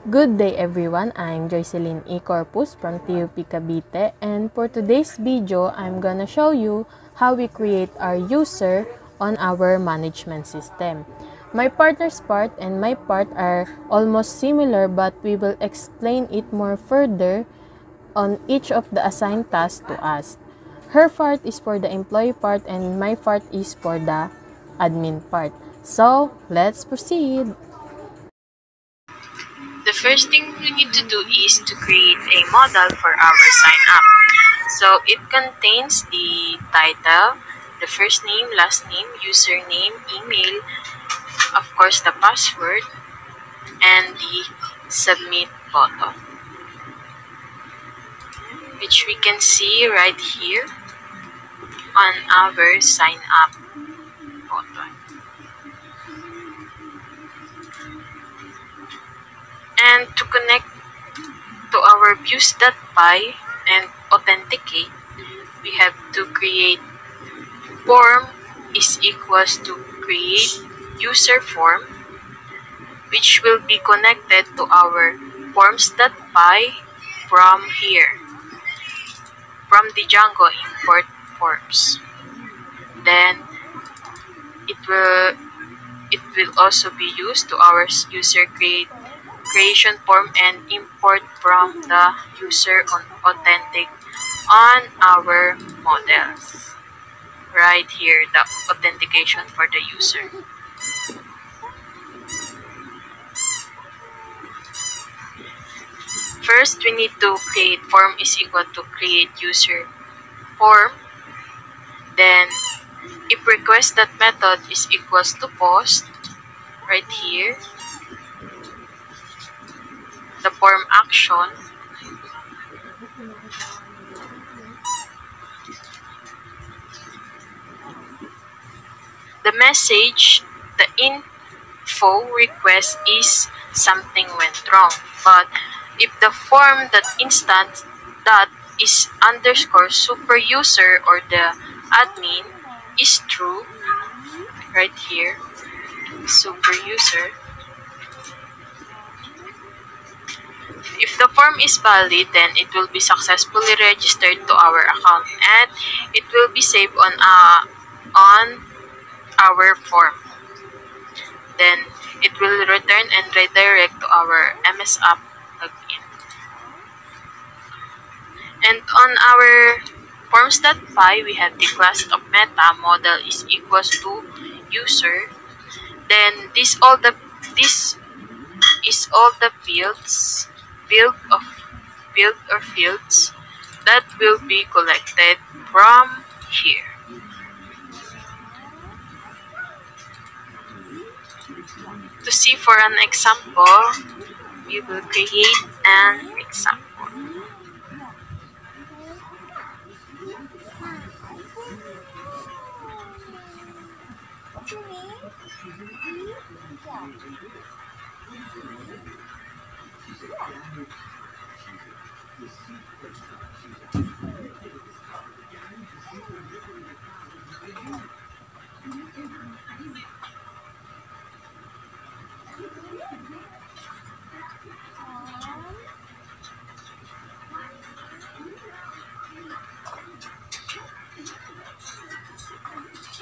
Good day everyone, I'm Joycelyn E. Corpus from TUP Cavite, and for today's video, I'm gonna show you how we create our user on our management system. My partner's part and my part are almost similar, but we will explain it more further on each of the assigned tasks to us. Her part is for the employee part and my part is for the admin part. So, let's proceed! The first thing we need to do is to create a model for our sign up. So it contains the title, the first name, last name, username, email, of course the password, and the submit button, which we can see right here on our sign up button. And to connect to our views.py and authenticate, we have to create form is equals to create user form, which will be connected to our forms.py from here, from the Django import forms. Then it will also be used to our user creation form and import from the user on authentic on our models. Right here, the authentication for the user. First, we need to create form is equal to create user form. Then, if request that method is equals to post, right here, the form action, the message, the info request is something went wrong. But if the form that instant that is underscore super user or the admin is true, right here, super user, if the form is valid, then it will be successfully registered to our account and it will be saved on our form. Then it will return and redirect to our MS app login. And on our forms.py, we have the class of meta model is equals to user. Then this is all the fields that will be collected from here. To see for an example, we will create an example.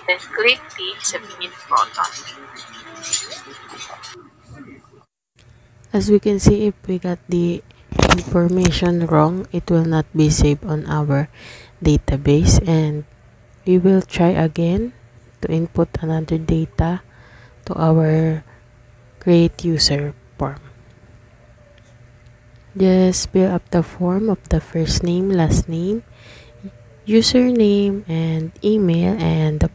Then click the submit button. As we can see, if we got the information wrong, it will not be saved on our database, and we will try again to input another data to our create user form. Just fill up the form of the first name, last name, username, and email, and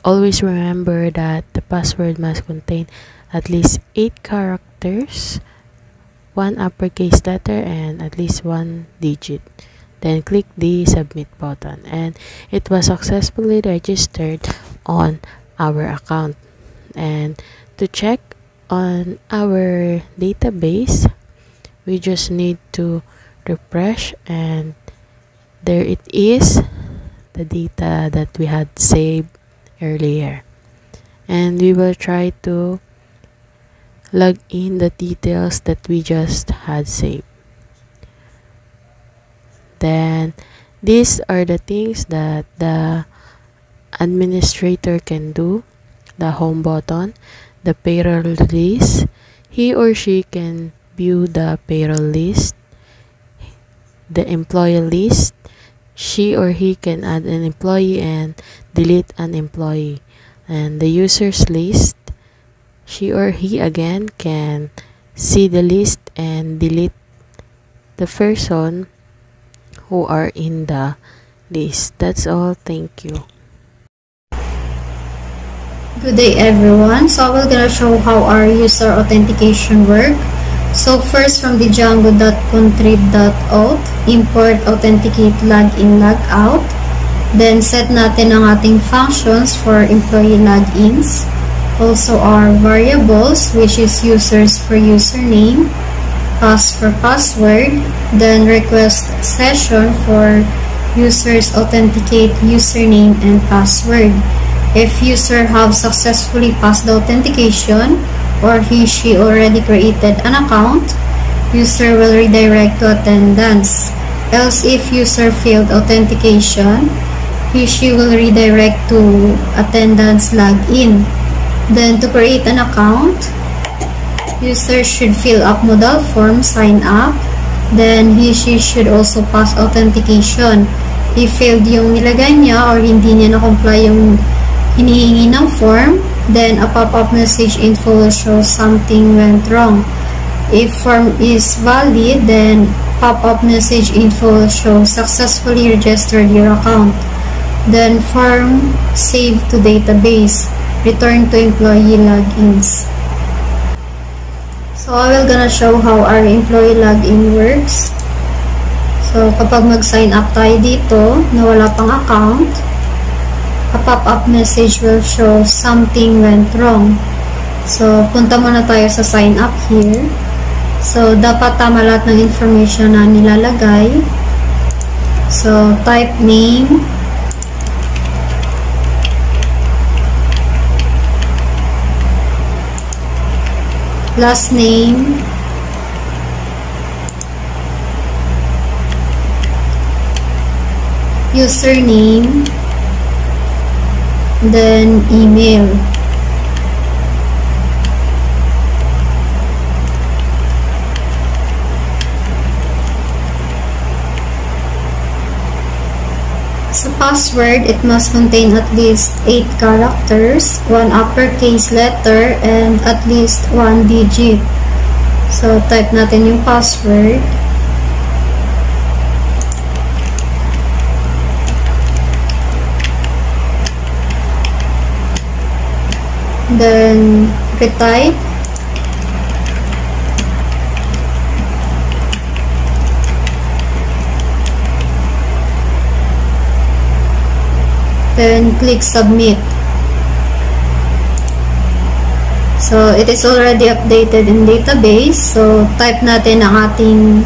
always remember that the password must contain at least 8 characters, 1 uppercase letter, and at least 1 digit. Then click the submit button and it was successfully registered on our account. And to check on our database, we just need to refresh and there it is, the data that we had saved earlier. And we will try to log in the details that we just had saved. Then these are the things that the administrator can do. The home button, the payroll list. He or she can view the payroll list, the employee list. She or he can add an employee and delete an employee. And the users list, she or he again can see the list and delete the person who are in the list. That's all. Thank you. Good day everyone. So we're gonna show how our user authentication work. So first from the django.contrib.auth, import authenticate login logout. Then set natin ang ating functions for employee logins. Also our variables, which is users for username, pass for password, then request session for users authenticate username and password. If user have successfully passed the authentication or he/she already created an account, user will redirect to attendance. Else if user failed authentication, he/she will redirect to attendance login. Then to create an account, user should fill up modal form, sign up. Then he/she should also pass authentication. If failed yung nilagay niya or hindi niya na-comply yung hinihingi ng form, then a pop-up message info will show something went wrong. If form is valid, then pop-up message info will show successfully registered your account. Then form save to database, return to employee logins. So I will gonna show how our employee login works. So kapag mag-sign up tayo dito na wala pang account, a pop-up message will show something went wrong. So, punta muna tayo sa sign up here. So, dapat tama lahat ng information na nilalagay. So, type name, last name, username, then email. Sa password, it must contain at least 8 characters, 1 uppercase letter, and at least 1 digit. So, type natin yung password. Then retype, then click submit. So it is already updated in database. So type natin ang ating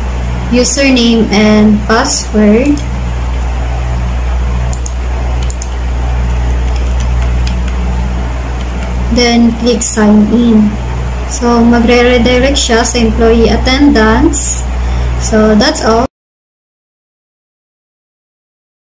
username and password. Then, click sign in. So, magre-redirect siya sa employee attendance. So, that's all.